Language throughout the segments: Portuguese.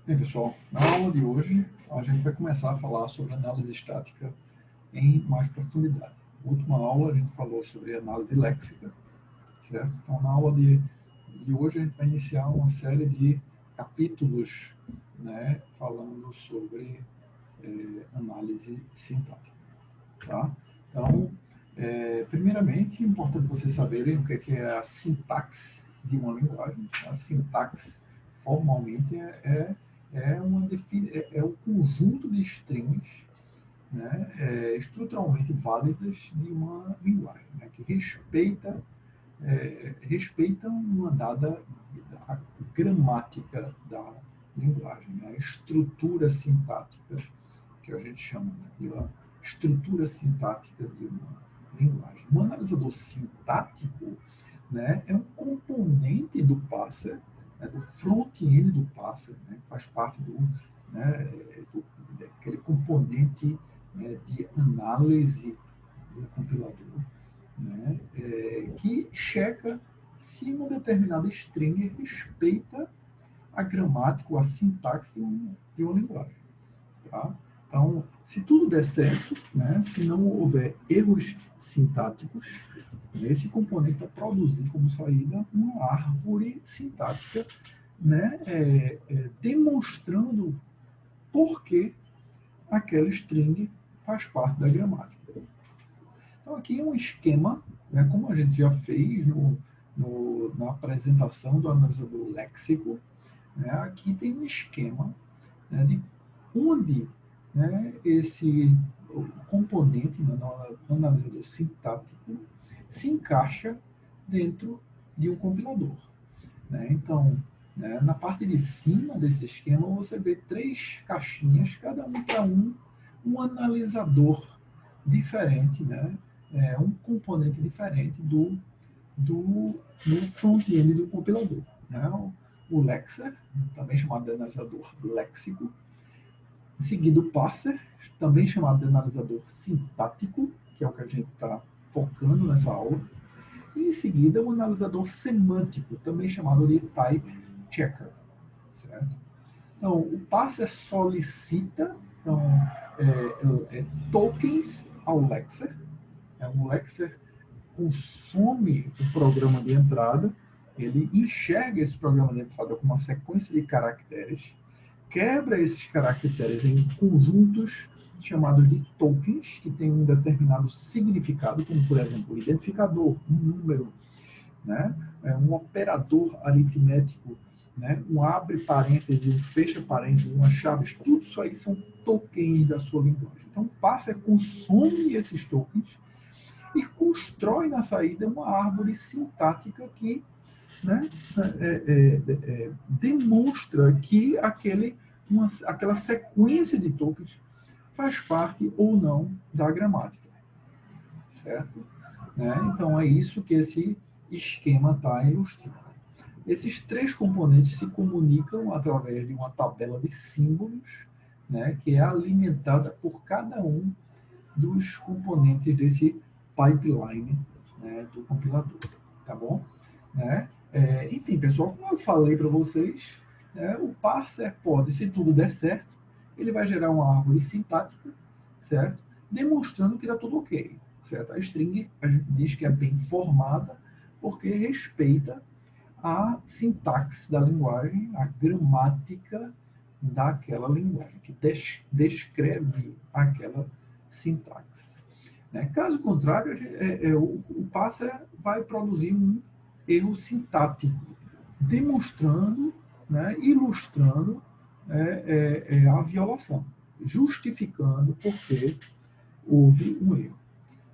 Bem, pessoal, na aula de hoje a gente vai começar a falar sobre análise estática em mais profundidade. Na última aula a gente falou sobre análise léxica, certo? Então, na aula de hoje a gente vai iniciar uma série de capítulos, né, falando sobre análise sintática, tá? Então, primeiramente, é importante vocês saberem o que é a sintaxe de uma linguagem. A sintaxe, formalmente, é o conjunto de strings, né, estruturalmente válidas de uma linguagem, né, que respeitam uma dada a gramática da linguagem, né, a estrutura sintática, que a gente chama, né, de uma estrutura sintática de uma linguagem. Um analisador sintático, né, é um componente do parser, né, do front-end do parser, né, faz parte né, daquele componente, né, de análise do compilador, né, que checa se uma determinada string respeita a gramática ou a sintaxe de uma linguagem. Tá? Então, se tudo der certo, né, se não houver erros sintáticos, esse componente vai produzir como saída uma árvore sintática, né, demonstrando por que aquela string faz parte da gramática. Então, aqui é um esquema, né, como a gente já fez na apresentação do analisador léxico, né, aqui tem um esquema, né, de onde, né, esse componente no analisador sintático se encaixa dentro de um compilador. Né? Então, né, na parte de cima desse esquema, você vê três caixinhas, cada um para um analisador diferente, né? Um componente diferente do front-end do compilador. Né? O Lexer, também chamado de analisador léxico, seguido o parser, também chamado de analisador sintático, que é o que a gente está focando nessa aula, e em seguida o analisador semântico, também chamado de type checker. Certo? Então, o parser solicita então, tokens ao Lexer. O Lexer consome o programa de entrada, ele enxerga esse programa de entrada como uma sequência de caracteres, quebra esses caracteres em conjuntos chamados de tokens, que têm um determinado significado, como, por exemplo, o identificador, um número, né? Um operador aritmético, né? Um abre parênteses, um fecha parênteses, uma chave, tudo isso aí são tokens da sua linguagem. Então, o parser consome esses tokens e constrói na saída uma árvore sintática que, né, demonstra que aquela sequência de tokens faz parte ou não da gramática. Certo? Né? Então, é isso que esse esquema está ilustrando. Esses três componentes se comunicam através de uma tabela de símbolos, né, que é alimentada por cada um dos componentes desse pipeline, né, do compilador. Tá bom? Né? Enfim, pessoal, como eu falei para vocês, né, o parser pode, se tudo der certo, ele vai gerar uma árvore sintática, certo? Demonstrando que está tudo ok. Certo? A string, a gente diz que é bem formada, porque respeita a sintaxe da linguagem, a gramática daquela linguagem, que descreve aquela sintaxe. Né? Caso contrário, o parser vai produzir um erro sintático, demonstrando, né, ilustrando a violação, justificando por que houve um erro.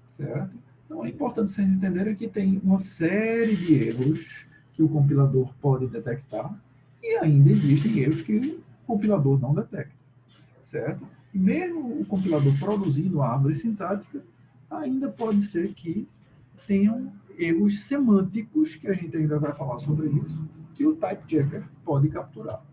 Certo? Então é importante vocês entenderem que tem uma série de erros que o compilador pode detectar e ainda existem erros que o compilador não detecta. Certo? E mesmo o compilador produzindo a árvore sintática, ainda pode ser que tenham erros semânticos, que a gente ainda vai falar sobre isso, que o type checker pode capturar.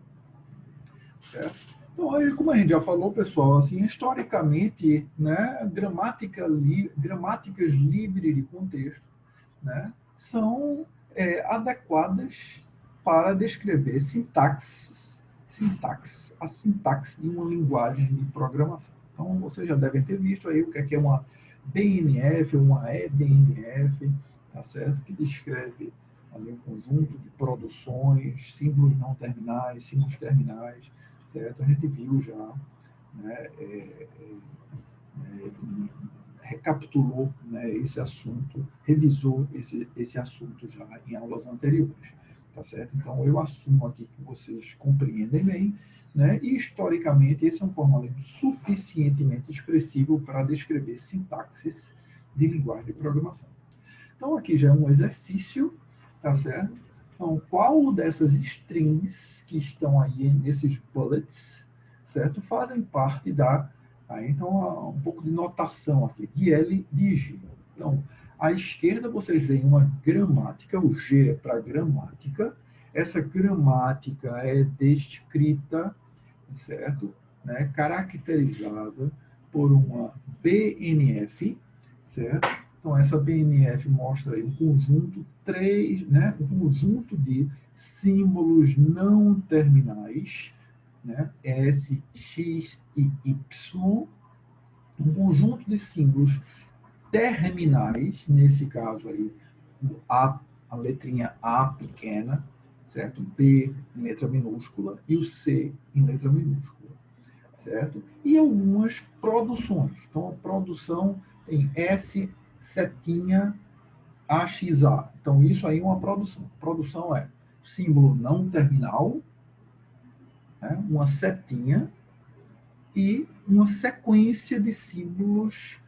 Certo? Então, aí, como a gente já falou, pessoal, assim, historicamente, né, gramáticas livres de contexto, né, são adequadas para descrever sintaxes sintaxe, a sintaxe de uma linguagem de programação. Então, vocês já devem ter visto aí o que é uma BNF, uma eBNF, tá certo? Que descreve ali um conjunto de produções, símbolos não terminais, símbolos terminais, certo? A gente viu já, né, recapitulou, né, esse assunto, revisou esse assunto já em aulas anteriores, tá certo? Então, eu assumo aqui que vocês compreendem bem, né, e historicamente esse é um formalismo suficientemente expressivo para descrever sintaxes de linguagem de programação. Então, aqui já é um exercício, tá certo? Então, qual dessas strings que estão aí nesses bullets, certo, fazem parte da... então, um pouco de notação aqui, de L, de G. Então, à esquerda vocês veem uma gramática, o G é para gramática. Essa gramática é descrita, certo? Né, caracterizada por uma BNF, certo? Então, essa BNF mostra aí um conjunto, né, um conjunto de símbolos não terminais, né, S, X e Y, um conjunto de símbolos terminais, nesse caso aí, a letrinha A pequena, certo? B em letra minúscula e o C em letra minúscula, certo? E algumas produções. Então, a produção tem S, setinha, AXA. Então, isso aí é uma produção. Produção é símbolo não terminal, né? Uma setinha e uma sequência de símbolos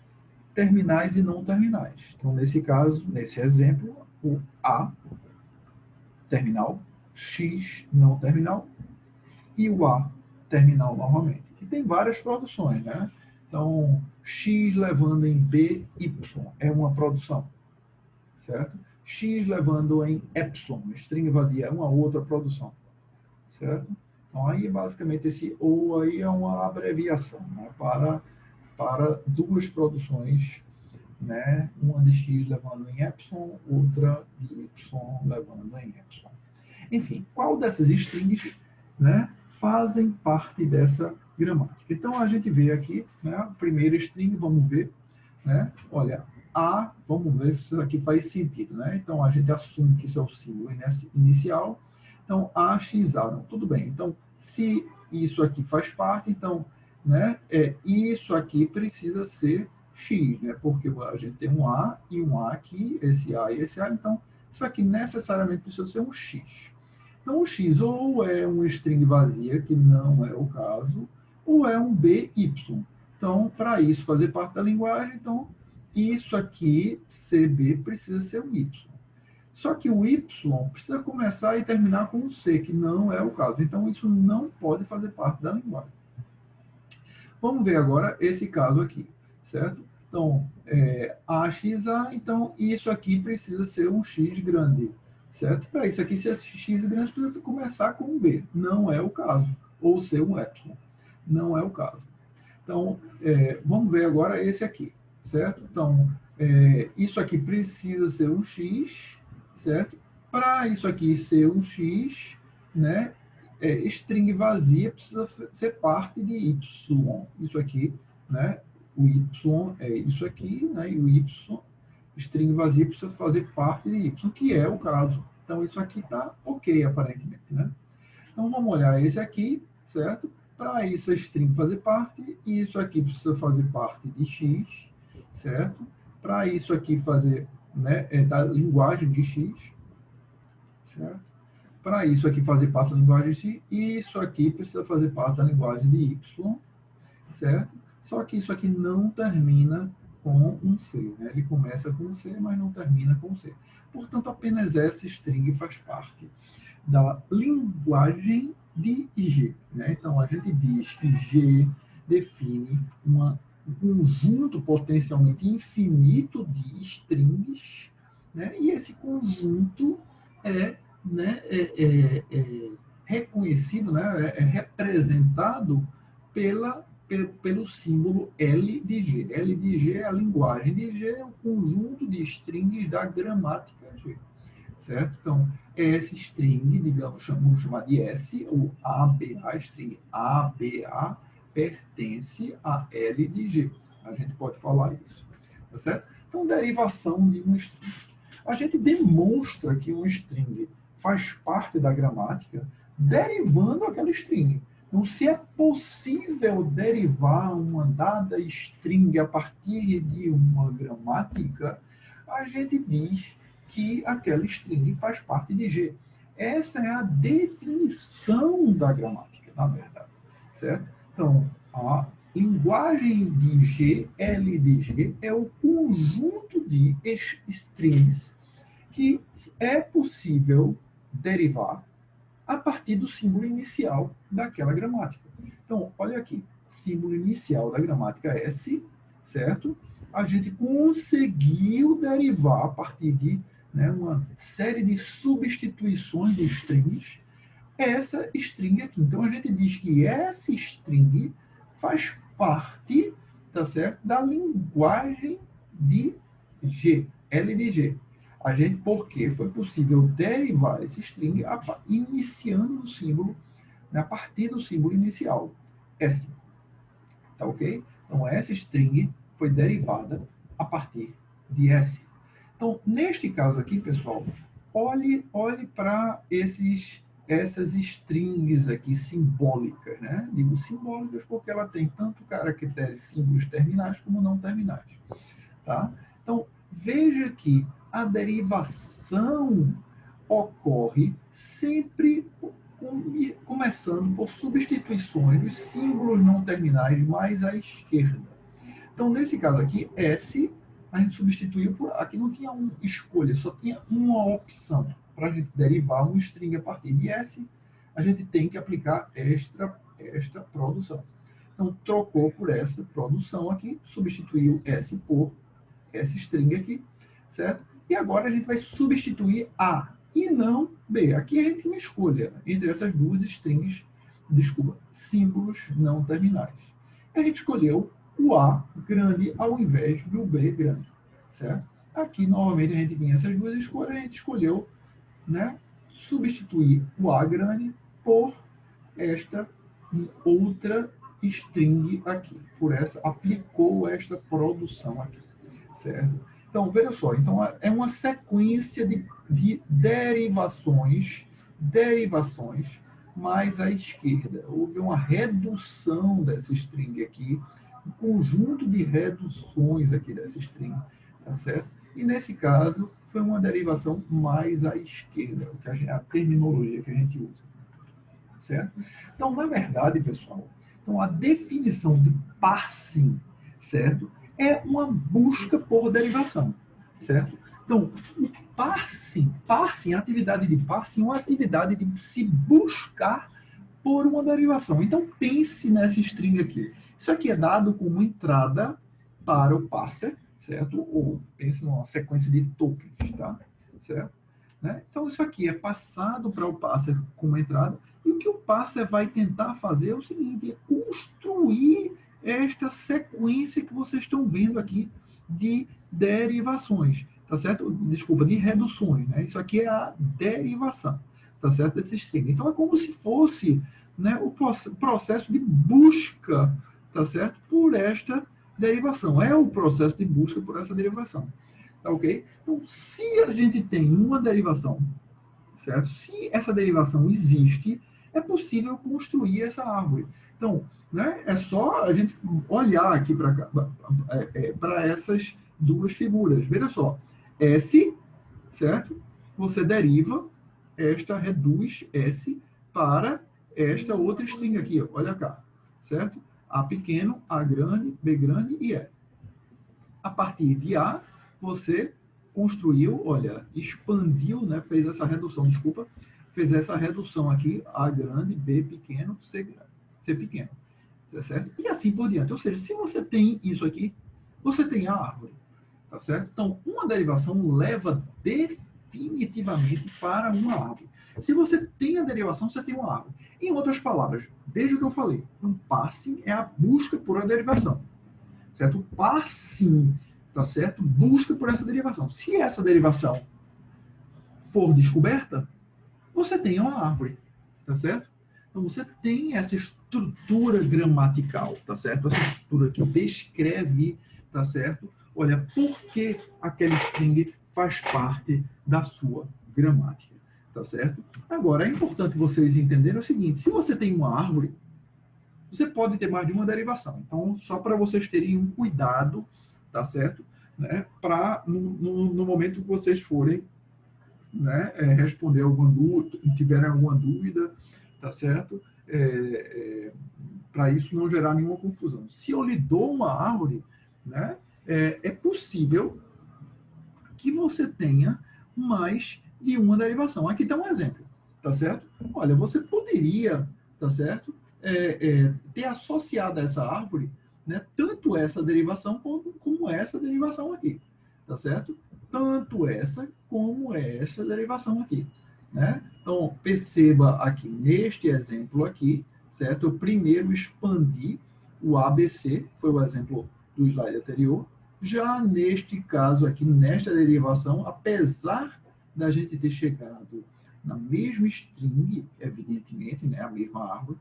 terminais e não terminais. Então, nesse caso, nesse exemplo, o A, terminal, X, não terminal, e o A, terminal novamente. E tem várias produções, né? Então, X levando em B, Y, é uma produção, certo? X levando em Epsilon, string vazia, é uma outra produção, certo? Então, aí, basicamente, esse ou aí é uma abreviação, né? Para duas produções, né? Uma de X levando em Epsilon, outra de Y levando em Epsilon. Enfim, qual dessas strings, né, fazem parte dessa gramática? Então, a gente vê aqui, né, a primeira string, vamos ver, né? Olha, A, vamos ver se isso aqui faz sentido, né? Então, a gente assume que isso é o símbolo inicial. Então, A, X, A. Não, tudo bem. Então, se isso aqui faz parte, então, né, isso aqui precisa ser X, né? Porque a gente tem um A e um A aqui, esse A e esse A, então, isso aqui necessariamente precisa ser um X. Então, o X ou é uma string vazia, que não é o caso, ou é um BY. Então, para isso fazer parte da linguagem, então, isso aqui, CB, precisa ser um Y. Só que o Y precisa começar e terminar com um C, que não é o caso. Então, isso não pode fazer parte da linguagem. Vamos ver agora esse caso aqui, certo? Então, AXA, então isso aqui precisa ser um X grande, certo? Para isso aqui, se é X grande, precisa começar com um B. Não é o caso. Ou ser um Y. Não é o caso. Então, vamos ver agora esse aqui, certo? Então, isso aqui precisa ser um X, certo? Para isso aqui ser um X, né? String vazia precisa ser parte de Y. Isso aqui, né? O Y é isso aqui, né? E o Y, string vazia precisa fazer parte de Y, que é o caso. Então, isso aqui está ok, aparentemente, né? Então, vamos olhar esse aqui, certo? Para isso, a string fazer parte, e isso aqui precisa fazer parte de X, certo? Para isso aqui fazer, né, da linguagem de X, certo? Para isso aqui fazer parte da linguagem de X, e isso aqui precisa fazer parte da linguagem de Y, certo? Só que isso aqui não termina com um C, né? Ele começa com um C, mas não termina com um C. Portanto, apenas essa string faz parte da linguagem de G, né? Então, a gente diz que G define um conjunto potencialmente infinito de strings, né? E esse conjunto é, né, reconhecido, né, é representado pelo símbolo L de G. L de G é a linguagem de G, é o conjunto de strings da gramática G, certo? Então, essa string, digamos, vamos chamar de S, ou ABA, string ABA, pertence a L de G. A gente pode falar isso, tá certo? Então, derivação de uma string. A gente demonstra que uma string faz parte da gramática derivando aquela string. Então, se é possível derivar uma dada string a partir de uma gramática, a gente diz que aquela string faz parte de G. Essa é a definição da gramática, na verdade, certo? Então, a linguagem de G, L de G, é o conjunto de strings que é possível derivar a partir do símbolo inicial daquela gramática. Então, olha aqui, símbolo inicial da gramática S, certo? A gente conseguiu derivar a partir de, né, uma série de substituições de strings essa string aqui. Então, a gente diz que essa string faz parte, tá certo, da linguagem de G, L de G. A gente, porque foi possível derivar esse string iniciando o símbolo, né, a partir do símbolo inicial, S. Tá ok? Então, essa string foi derivada a partir de S. Então, neste caso aqui, pessoal, olhe para essas strings aqui simbólicas, né? Digo simbólicas porque ela tem tanto caracteres símbolos terminais como não terminais, tá? Então, veja que a derivação ocorre sempre começando por substituições dos símbolos não terminais mais à esquerda. Então, nesse caso aqui, S, a gente substituiu por... Aqui não tinha uma escolha, só tinha uma opção. Para a gente derivar um string a partir de S, a gente tem que aplicar esta produção. Então, trocou por essa produção aqui, substituiu S por essa string aqui, certo? E agora a gente vai substituir A e não B. Aqui a gente tem uma escolha entre essas duas strings, símbolos não terminais. A gente escolheu o A grande ao invés do B grande, certo? Aqui, novamente, a gente tinha essas duas escolhas, a gente escolheu, né, substituir o A grande por esta outra string aqui, por essa, aplicou esta produção aqui, certo? Então, veja só, então é uma sequência de derivações mais à esquerda. Houve uma redução dessa string aqui, um conjunto de reduções aqui dessa string, tá certo? E nesse caso, foi uma derivação mais à esquerda, a terminologia que a gente usa, certo? Então, na verdade, pessoal, então a definição de parsing, certo? É uma busca por derivação, certo? Então, o parsing, a atividade de parsing é uma atividade de se buscar por uma derivação. Então, pense nessa string aqui. Isso aqui é dado como entrada para o parser, certo? Ou pense numa sequência de tokens, tá? Certo? Né? Então, isso aqui é passado para o parser como entrada. E o que o parser vai tentar fazer é o seguinte, é construir esta sequência que vocês estão vendo aqui de derivações, tá certo? Desculpa, de reduções, né? Isso aqui é a derivação, tá certo? Desse string. Então, é como se fosse, né, o processo de busca, tá certo? Por esta derivação. É o processo de busca por essa derivação, tá ok? Então, se a gente tem uma derivação, certo? Se essa derivação existe, é possível construir essa árvore. Então, né, é só a gente olhar aqui para essas duas figuras. Veja só, S, certo? Você deriva, esta reduz S para esta outra string aqui, olha cá, certo? A pequeno, A grande, B grande e E. A partir de A, você construiu, olha, expandiu, né, fez essa redução, fez essa redução aqui, A grande, B pequeno, C pequeno, tá certo? E assim por diante. Ou seja, se você tem isso aqui, você tem a árvore, tá certo? Então, uma derivação leva definitivamente para uma árvore. Se você tem a derivação, você tem uma árvore. Em outras palavras, veja o que eu falei. Um parsing é a busca por a derivação, certo? O parsing, tá certo? Busca por essa derivação. Se essa derivação for descoberta, você tem uma árvore, tá certo? Então, você tem essa estrutura gramatical, tá certo? Essa estrutura que descreve, tá certo? Olha, por que aquele string faz parte da sua gramática, tá certo? Agora, é importante vocês entenderem o seguinte, se você tem uma árvore, você pode ter mais de uma derivação. Então, só para vocês terem um cuidado, tá certo? Né? Para, no momento que vocês forem, né, responder alguma dúvida, tiverem alguma dúvida, tá certo? Para isso não gerar nenhuma confusão. Se eu lhe dou uma árvore, né, é possível que você tenha mais de uma derivação. Aqui está um exemplo, tá certo? Olha, você poderia, tá certo? Ter associado a essa árvore, né, tanto essa derivação como essa derivação aqui, tá certo? Tanto essa como esta derivação aqui, né? Então, perceba aqui, neste exemplo aqui, certo? Eu primeiro expandi o ABC, foi o exemplo do slide anterior. Já neste caso aqui, nesta derivação, apesar da gente ter chegado na mesma string, evidentemente, né, a mesma árvore,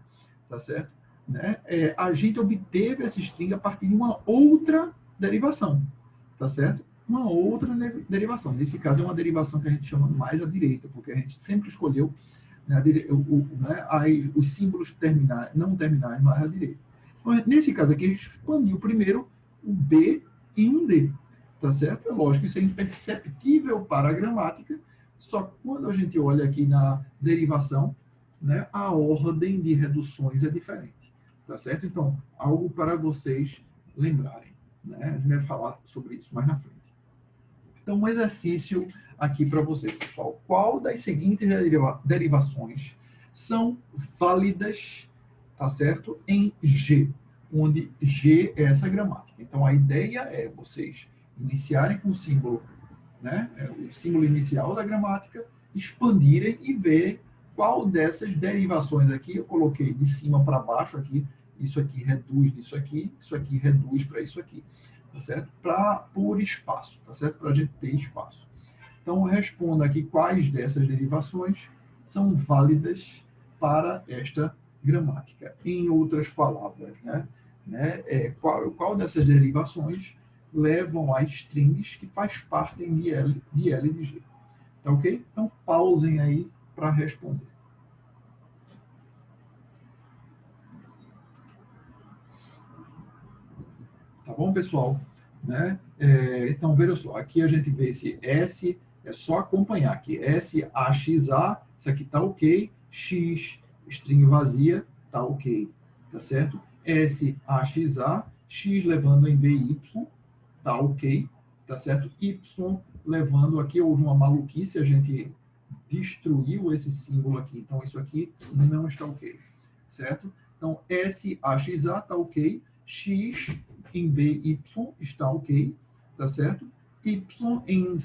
tá certo? Né? A gente obteve essa string a partir de uma outra derivação, tá certo? Uma outra derivação. Nesse caso, é uma derivação que a gente chama mais à direita, porque a gente sempre escolheu, né, os símbolos não terminais mais à direita. Então, nesse caso aqui, a gente expandiu primeiro o B em um D, tá certo? É lógico, isso é imperceptível para a gramática, só que quando a gente olha aqui na derivação, né, a ordem de reduções é diferente, tá certo? Então, algo para vocês lembrarem, né? A gente vai falar sobre isso mais na frente. Então, um exercício aqui para vocês, pessoal. Qual das seguintes derivações são válidas, tá certo, em G, onde G é essa gramática? Então, a ideia é vocês iniciarem com o símbolo, né, o símbolo inicial da gramática, expandirem e ver qual dessas derivações aqui eu coloquei de cima para baixo aqui, isso aqui reduz nisso aqui, isso aqui reduz para isso aqui, tá certo? Por espaço, tá certo? Para a gente ter espaço. Então, responda aqui quais dessas derivações são válidas para esta gramática. Em outras palavras, qual dessas derivações levam a strings que faz parte de L e de G. Tá ok? Então, pausem aí para responder. Tá bom, pessoal? Né? Então, veja só, aqui a gente vê esse S, é só acompanhar aqui. S, A, X, A, isso aqui tá ok. X, string vazia, tá ok. Tá certo? S, A, X, A, X levando em B, Y, tá ok. Tá certo? Y levando aqui, houve uma maluquice, a gente destruiu esse símbolo aqui. Então, isso aqui não está ok. Certo? Então, S, A, X, A tá ok. X em BY está ok, tá certo? Y em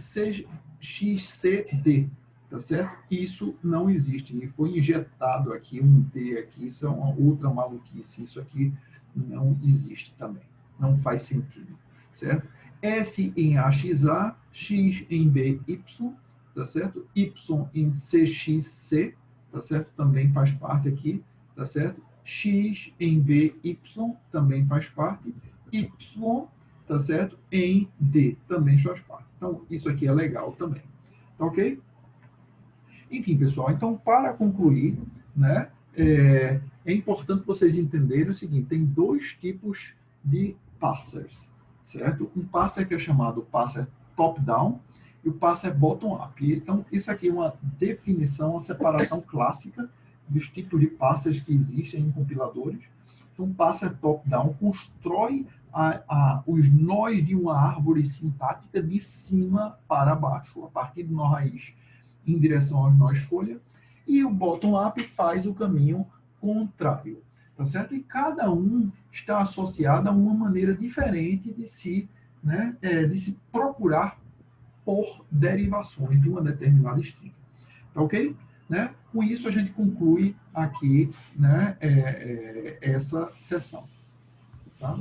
XCD, tá certo? Isso não existe. E foi injetado aqui um D aqui, isso é uma outra maluquice. Isso aqui não existe também. Não faz sentido, certo? S em AXA, X em BY, tá certo? Y em CXC, tá certo? Também faz parte aqui, tá certo? X em BY também faz parte. Y, tá certo? Em D também faz parte. Então, isso aqui é legal também. Tá ok? Enfim, pessoal, então, para concluir, né, é importante vocês entenderem o seguinte, tem dois tipos de parsers, certo? Um parser que é chamado parser top-down e o parser bottom-up. Então, isso aqui é uma definição, uma separação clássica dos tipos de parsers que existem em compiladores. Então, parser top-down constrói os nós de uma árvore sintática de cima para baixo, a partir de nó raiz em direção aos nós folha, e o bottom-up faz o caminho contrário, tá certo? E cada um está associado a uma maneira diferente de se procurar por derivações de uma determinada string, tá ok? Né? Com isso a gente conclui aqui, né, essa sessão, tá?